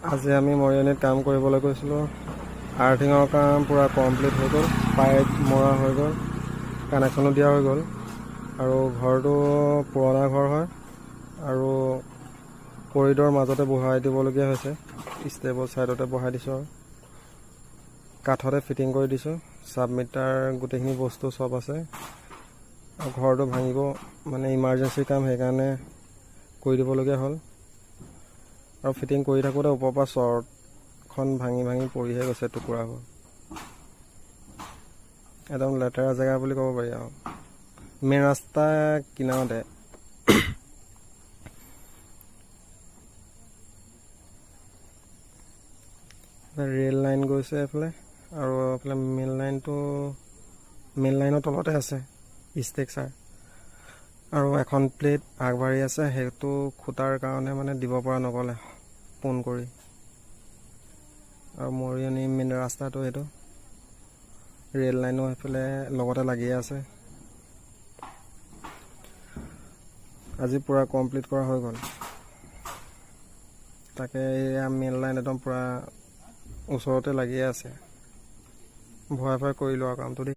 আজি আমি মৰিয়নিত কাম কৰিবলৈ গৈছিলোঁ। আৰ্থিঙৰ কাম পূৰা কমপ্লিট হৈ গ'ল, পাইপ মৰা হৈ গ'ল, কানেকশ্যনো দিয়া হৈ গ'ল। আৰু ঘৰটো পুৰণা ঘৰ হয় আৰু কৰিডৰ মাজতে বহাই দিবলগীয়া হৈছে। ষ্টেপৰ ছাইডতে বহাই দিছোঁ আৰু কাঠতে ফিটিং কৰি দিছোঁ। ছাবমিটাৰ গোটেইখিনি বস্তু চব আছে। আৰু ঘৰটো ভাঙিব মানে ইমাৰ্জেঞ্চি কাম, সেইকাৰণে কৰি দিবলগীয়া হ'ল। আৰু ফিটিং কৰি থাকোঁতে ওপৰৰ পৰা শ্বৰ্টখন ভাঙি পৰিহে গৈছে, টুকুৰা হ'ল। একদম লেতেৰা জেগা বুলি ক'ব পাৰি আৰু মেইন ৰাস্তা কিনাৰতে। ৰেল লাইন গৈছে এইফালে, আৰু এইফালে মেইন লাইনৰ তলতে আছে ষ্ট্ৰাকচাৰ। আৰু এখন প্লেট আগবাঢ়ি আছে, সেইটো খুটাৰ কাৰণে মানে দিব পৰা নগ'লে পোন কৰি। আৰু মৰিয়নি মেইন ৰাস্তাটো এইটো, ৰেল লাইনো সেইফালে লগতে লাগিয়ে আছে। আজি পূৰা কমপ্লিট কৰা হৈ গ'ল। তাকে এয়া মেইন লাইন একদম পূৰা ওচৰতে লাগিয়ে আছে। ভয় কৰিলোঁ আৰু কামটো দেই।